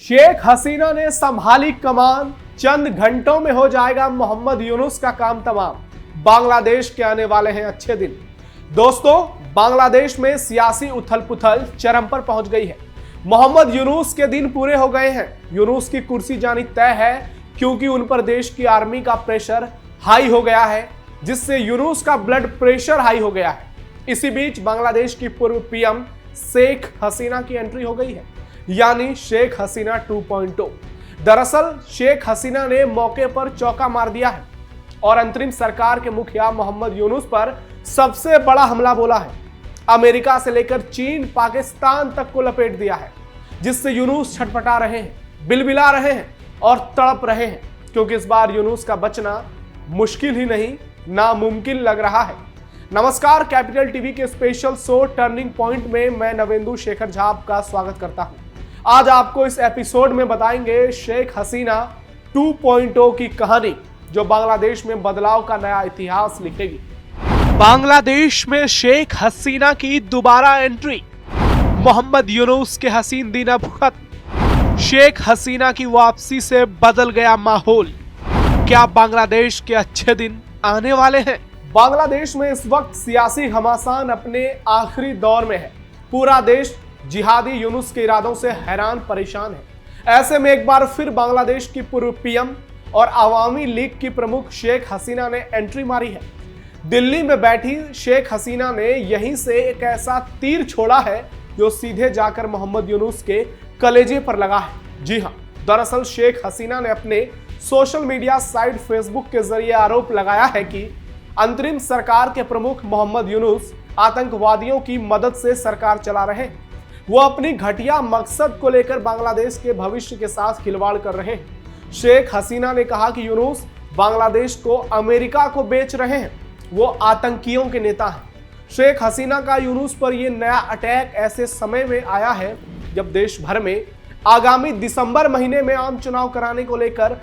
शेख हसीना ने संभाली कमान, चंद घंटों में हो जाएगा मोहम्मद यूनुस का काम तमाम। बांग्लादेश के आने वाले हैं अच्छे दिन। दोस्तों, बांग्लादेश में सियासी उथल पुथल चरम पर पहुंच गई है। मोहम्मद यूनुस के दिन पूरे हो गए हैं। यूनुस की कुर्सी जानी तय है, क्योंकि उन पर देश की आर्मी का प्रेशर हाई हो गया है, जिससे यूनुस का ब्लड प्रेशर हाई हो गया है। इसी बीच बांग्लादेश की पूर्व पीएम शेख हसीना की एंट्री हो गई है, यानी शेख हसीना 2.0। दरअसल शेख हसीना ने मौके पर चौका मार दिया है और अंतरिम सरकार के मुखिया मोहम्मद यूनुस पर सबसे बड़ा हमला बोला है। अमेरिका से लेकर चीन, पाकिस्तान तक को लपेट दिया है, जिससे यूनुस छटपटा रहे हैं, बिलबिला रहे हैं और तड़प रहे हैं, क्योंकि इस बार यूनुस का बचना मुश्किल ही नहीं, नामुमकिन लग रहा है। नमस्कार, कैपिटल टीवी के स्पेशल शो टर्निंग पॉइंट में मैं नवेंदु शेखर झा आपका स्वागत करता हूं। आज आपको इस एपिसोड में बताएंगे शेख हसीना 2.0 की कहानी, जो बांग्लादेश में बदलाव का नया इतिहास लिखेगी। बांग्लादेश में शेख हसीना की दोबारा एंट्री, मोहम्मद यूनुस के हसीन दिन अब खत्म। शेख हसीना की वापसी से बदल गया माहौल। क्या बांग्लादेश के अच्छे दिन आने वाले हैं? बांग्लादेश में इस वक्त सियासी घमासान अपने आखिरी दौर में है। पूरा देश जिहादी यूनुस के इरादों से हैरान परेशान है। ऐसे में एक बार फिर बांग्लादेश की पूर्व पीएम और आवामी लीग की प्रमुख शेख हसीना ने एंट्री मारी है। दिल्ली में बैठी शेख हसीना ने यहीं से एक ऐसा तीर छोड़ा है जो सीधे जाकर मोहम्मद यूनुस के कलेजे पर लगा है। जी हां, दरअसल शेख हसीना ने अपने सोशल मीडिया साइट फेसबुक के जरिए आरोप लगाया है कि अंतरिम सरकार के प्रमुख मोहम्मद यूनुस आतंकवादियों की मदद से सरकार चला रहे हैं। वो अपनी घटिया मकसद को लेकर बांग्लादेश के भविष्य के साथ खिलवाड़ कर रहे हैं। शेख हसीना ने कहा कि यूनुस बांग्लादेश को अमेरिका को बेच रहे हैं, वो आतंकियों के नेता हैं। शेख हसीना का यूनुस पर यह नया अटैक ऐसे समय में आया है जब देश भर में आगामी दिसंबर महीने में आम चुनाव कराने को लेकर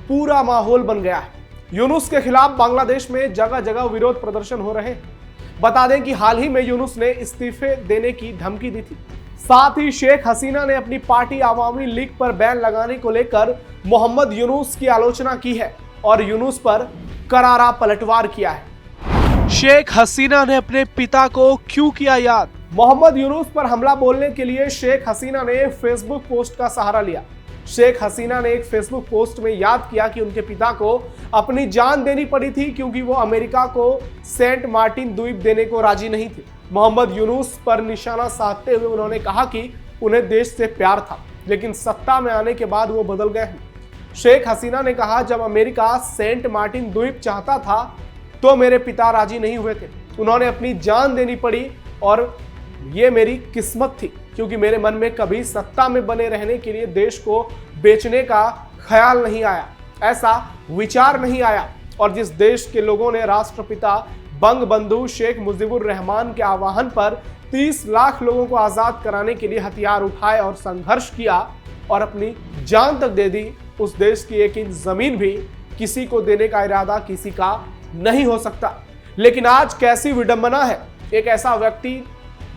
पूरा माहौल बन गया है। यूनुस के खिलाफ बांग्लादेश में जगह जगह विरोध प्रदर्शन हो रहे हैं। बता दें कि हाल ही में यूनुस ने इस्तीफे देने की धमकी दी थी। साथ ही शेख हसीना ने अपनी पार्टी आवामी लीग पर बैन लगाने को लेकर मोहम्मद यूनुस की आलोचना की है और यूनुस पर करारा पलटवार किया है। शेख हसीना ने अपने पिता को क्यों किया याद? मोहम्मद यूनुस पर हमला बोलने के लिए शेख हसीना ने फेसबुक पोस्ट का सहारा लिया। शेख हसीना ने एक फेसबुक पोस्ट में याद किया कि उनके पिता को अपनी जान देनी पड़ी थी, क्योंकि वो अमेरिका को सेंट मार्टिन द्वीप देने को राजी नहीं थे। मोहम्मद यूनुस पर निशाना साधते हुए उन्होंने कहा कि उन्हें देश से प्यार था, लेकिन सत्ता में आने के बाद वो बदल गए हैं। शेख हसीना ने कहा, जब अमेरिका सेंट मार्टिन द्वीप चाहता था तो मेरे पिता राजी नहीं हुए थे। उन्होंने अपनी जान देनी पड़ी और ये मेरी किस्मत थी, क्योंकि मेरे मन में कभी सत्ता में बने रहने के लिए देश को बेचने का ख्याल नहीं आया, ऐसा विचार नहीं आया। और जिस देश के लोगों ने राष्ट्रपिता बंगबंधु शेख मुजीबुर रहमान के आह्वान पर 30 लाख लोगों को आजाद कराने के लिए हथियार उठाए और संघर्ष किया और अपनी जान तक दे दी, उस देश की एक इंच जमीन भी किसी को देने का इरादा किसी का नहीं हो सकता। लेकिन आज कैसी विडंबना है, एक ऐसा व्यक्ति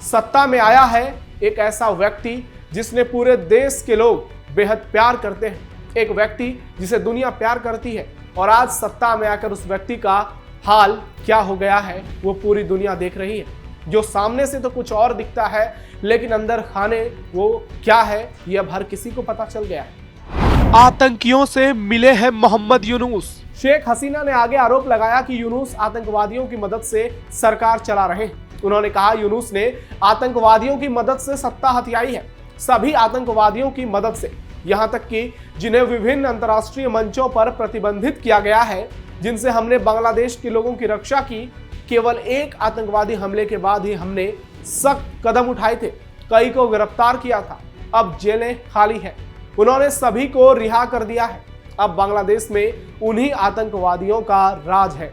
सत्ता में आया है, एक ऐसा व्यक्ति जिसने पूरे देश के लोग बेहद प्यार करते हैं, एक व्यक्ति जिसे दुनिया प्यार करती है, और आज सत्ता में आकर उस व्यक्ति का हाल क्या हो गया है वो पूरी दुनिया देख रही है। जो सामने से तो कुछ और दिखता है, लेकिन अंदर खाने वो क्या है ये अब हर किसी को पता चल गया है। आतंकियों से मिले हैं मोहम्मद यूनुस। शेख हसीना ने आगे आरोप लगाया कि यूनुस आतंकवादियों की मदद से सरकार चला रहे हैं। उन्होंने कहा, यूनुस ने आतंकवादियों की मदद से सत्ता हथियाई है, सभी आतंकवादियों की मदद से, यहां तक कि जिन्हें विभिन्न अंतर्राष्ट्रीय मंचों पर प्रतिबंधित किया गया है, जिनसे हमने बांग्लादेश के लोगों की रक्षा की। केवल एक आतंकवादी हमले के बाद ही हमने सख्त कदम उठाए थे, कई को गिरफ्तार किया था, अब जेलें खाली हैं। उन्होंने सभी को रिहा कर दिया है। अब बांग्लादेश में उन्हीं आतंकवादियों का राज है।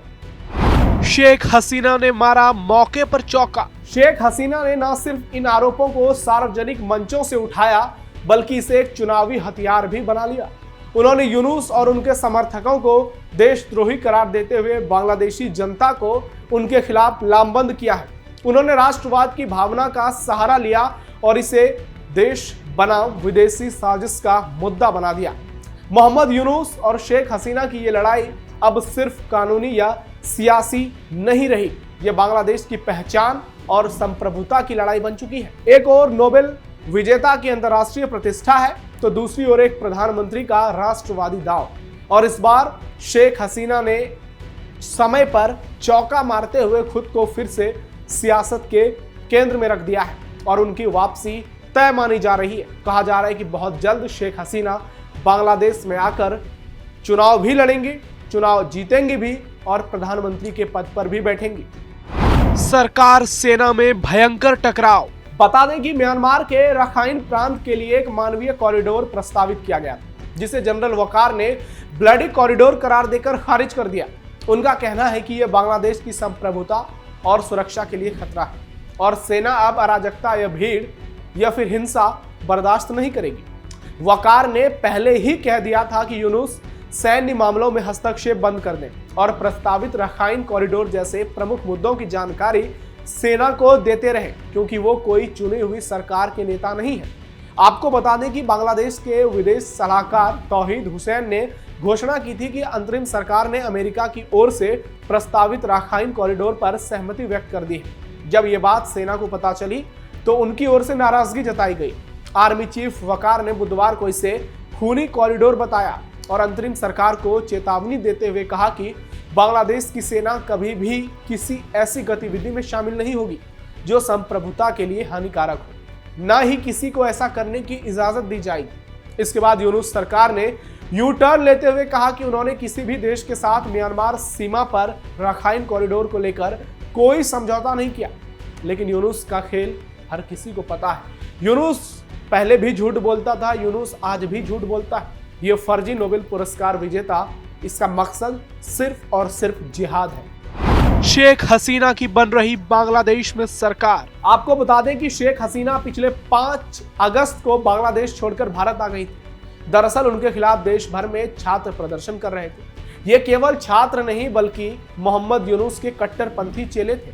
शेख हसीना ने मारा मौके पर चौका। शेख हसीना ने न सिर्फ इन आरोपों को सार्वजनिक मंचों से उठाया, बल्कि इसे एक चुनावी हथियार भी बना लिया। उन्होंने यूनुस और उनके समर्थकों को देशद्रोही करार देते हुए बांग्लादेशी जनता को उनके खिलाफ लामबंद किया है। उन्होंने राष्ट्रवाद की भावना का सहारा लिया और इसे देश बनाम विदेशी साजिश का मुद्दा बना दिया। मोहम्मद यूनुस और शेख हसीना की ये लड़ाई अब सिर्फ कानूनी या सियासी नहीं रही, ये बांग्लादेश की पहचान और संप्रभुता की लड़ाई बन चुकी है। एक और नोबेल विजेता की अंतर्राष्ट्रीय प्रतिष्ठा है, तो दूसरी ओर एक प्रधानमंत्री का राष्ट्रवादी दाव। और इस बार शेख हसीना ने समय पर चौका मारते हुए खुद को फिर से सियासत के केंद्र में रख दिया है और उनकी वापसी तय मानी जा रही है। कहा जा रहा है कि बहुत जल्द शेख हसीना बांग्लादेश में आकर चुनाव भी लड़ेंगे, चुनाव जीतेंगे भी और प्रधानमंत्री के पद पर भी बैठेंगी। सरकार सेना में भयंकर टकराव। बता दें कि म्यांमार के रखाइन प्रांत के लिए एक मानवीय कॉरिडोर प्रस्तावित किया गया, जिसे जनरल वकार ने ब्लडी कॉरिडोर करार देकर खारिज कर दिया। उनका कहना है कि यह बांग्लादेश की संप्रभुता और सुरक्षा के लिए खतरा है और सेना अब अराजकता या भीड़ या फिर हिंसा बर्दाश्त नहीं करेगी। वकार ने पहले ही कह दिया था कि यूनुस सैन्य मामलों में हस्तक्षेप बंद कर दें और प्रस्तावित रखाइन कॉरिडोर जैसे प्रमुख मुद्दों की जानकारी सेना को देते रहे, क्योंकि वो कोई चुनी हुई सरकार के नेता नहीं है। आपको बता दें कि बांग्लादेश के विदेश सलाहकार तौहीद हुसैन ने घोषणा की थी कि अंतरिम सरकार ने अमेरिका की ओर से प्रस्तावित रखाइन कॉरिडोर पर सहमति व्यक्त कर दी है। जब ये बात सेना को पता चली तो उनकी ओर से नाराजगी जताई गई। आर्मी चीफ वकार ने बुधवार को इसे खूनी कॉरिडोर बताया और अंतरिम सरकार को चेतावनी देते हुए कहा कि बांग्लादेश की सेना कभी भी किसी ऐसी गतिविधि में शामिल नहीं होगी जो संप्रभुता के लिए हानिकारक हो, ना ही किसी को ऐसा करने की इजाजत दी जाएगी। इसके बाद यूनुस सरकार ने यू टर्न लेते हुए कहा कि उन्होंने किसी भी देश के साथ म्यांमार सीमा पर रखाइन कॉरिडोर को लेकर कोई समझौता नहीं किया। लेकिन यूनुस का खेल हर किसी को पता है। यूनुस पहले भी झूठ बोलता था, यूनुस आज भी झूठ बोलता है। ये फर्जी नोबेल पुरस्कार विजेता, इसका मकसद सिर्फ और सिर्फ जिहाद है। शेख हसीना की बन रही बांग्लादेश में सरकार। आपको बता दें कि शेख हसीना पिछले 5 अगस्त को बांग्लादेश छोड़कर भारत आ गई थी। दरअसल उनके खिलाफ देश भर में छात्र प्रदर्शन कर रहे थे। ये केवल छात्र नहीं बल्कि मोहम्मद यूनुस के कट्टरपंथी चेले थे।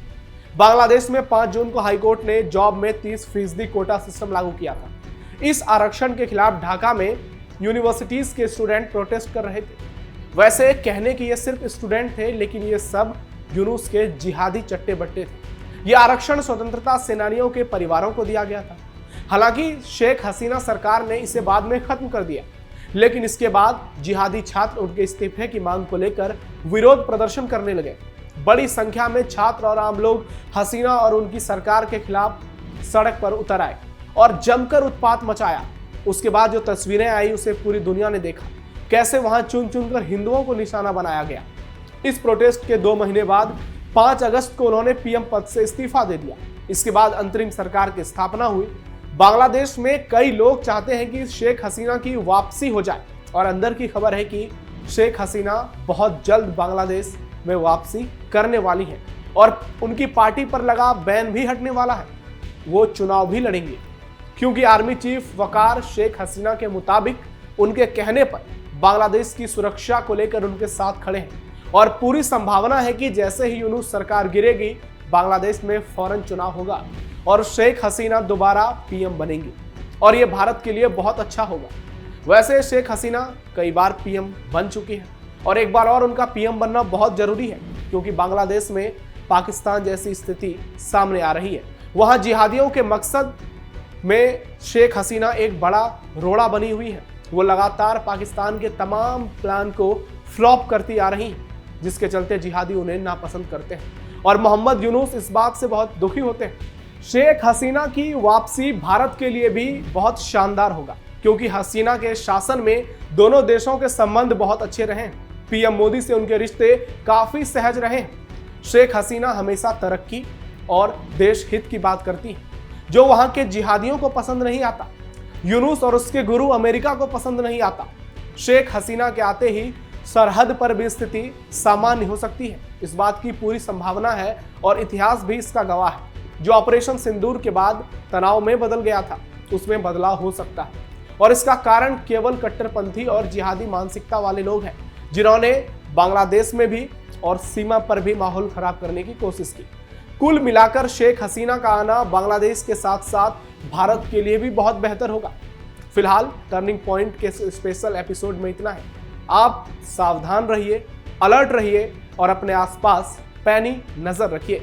बांग्लादेश में 5 जून को हाईकोर्ट ने जॉब में 30% कोटा सिस्टम लागू किया था। इस आरक्षण के खिलाफ ढाका में यूनिवर्सिटीज के स्टूडेंट प्रोटेस्ट कर रहे थे। वैसे कहने कि ये सिर्फ स्टूडेंट थे, लेकिन ये सब यूनुस के जिहादी चट्टे बट्टे थे। ये आरक्षण स्वतंत्रता सेनानियों के परिवारों को दिया गया था। हालांकि शेख हसीना सरकार ने इसे बाद में खत्म कर दिया, लेकिन इसके बाद जिहादी छात्र उनके इस्तीफे की मांग को लेकर विरोध प्रदर्शन करने लगे। बड़ी संख्या में छात्र और आम लोग हसीना और उनकी सरकार के खिलाफ सड़क पर उतर आए और जमकर उत्पात मचाया। उसके बाद जो तस्वीरें आई उसे पूरी दुनिया ने देखा, कैसे वहां चुन चुनकर हिंदुओं को निशाना बनाया गया। इस प्रोटेस्ट के 2 महीने बाद 5 अगस्त को उन्होंने पीएम पद से इस्तीफा दे दिया। इसके बाद अंतरिम सरकार की स्थापना हुई। बांग्लादेश में कई लोग चाहते हैं कि शेख हसीना की वापसी हो जाए और अंदर की खबर है कि शेख हसीना बहुत जल्द बांग्लादेश में वापसी करने वाली है और उनकी पार्टी पर लगा बैन भी हटने वाला है। वो चुनाव भी लड़ेंगे, क्योंकि आर्मी चीफ वकार शेख हसीना के मुताबिक उनके कहने पर बांग्लादेश की सुरक्षा को लेकर उनके साथ खड़े हैं और पूरी संभावना है कि जैसे ही यूनुस सरकार गिरेगी बांग्लादेश में फौरन चुनाव होगा और शेख हसीना दोबारा पीएम बनेंगी और ये भारत के लिए बहुत अच्छा होगा। वैसे शेख हसीना कई बार पीएम बन चुकी है और एक बार और उनका पीएम बनना बहुत जरूरी है, क्योंकि बांग्लादेश में पाकिस्तान जैसी स्थिति सामने आ रही है। वहां जिहादियों के मकसद में शेख हसीना एक बड़ा रोड़ा बनी हुई है। वो लगातार पाकिस्तान के तमाम प्लान को फ्लॉप करती आ रही है, जिसके चलते जिहादी उन्हें नापसंद करते हैं और मोहम्मद यूनुस इस बात से बहुत दुखी होते हैं। शेख हसीना की वापसी भारत के लिए भी बहुत शानदार होगा, क्योंकि हसीना के शासन में दोनों देशों के संबंध बहुत अच्छे रहे। पीएम मोदी से उनके रिश्ते काफी सहज रहे। शेख हसीना हमेशा तरक्की और देश हित की बात करती है, जो वहां के जिहादियों को पसंद नहीं आता। यूनुस और उसके गुरु अमेरिका को पसंद नहीं आता। शेख हसीना के आते ही सरहद पर भी स्थिति सामान्य हो सकती है। इस बात की पूरी संभावना है और इतिहास भी इसका गवाह है। जो ऑपरेशन सिंदूर के बाद तनाव में बदल गया था, उसमें बदलाव हो सकता है और इसका कारण केवल कट्टरपंथी और जिहादी मानसिकता वाले लोग हैं, जिन्होंने बांग्लादेश में भी और सीमा पर भी माहौल खराब करने की कोशिश की। कुल मिलाकर शेख हसीना का आना बांग्लादेश के साथ साथ भारत के लिए भी बहुत बेहतर होगा, फिलहाल टर्निंग पॉइंट के स्पेशल एपिसोड में इतना है। आप सावधान रहिए, अलर्ट रहिए और अपने आसपास पैनी नजर रखिए।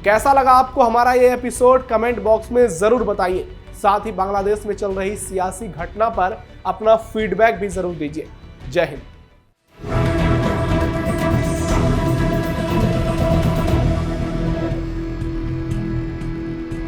कैसा लगा आपको हमारा ये एपिसोड, कमेंट बॉक्स में जरूर बताइए। साथ ही बांग्लादेश में चल रही सियासी घटना पर अपना फीडबैक भी जरूर दीजिए। जय हिंद।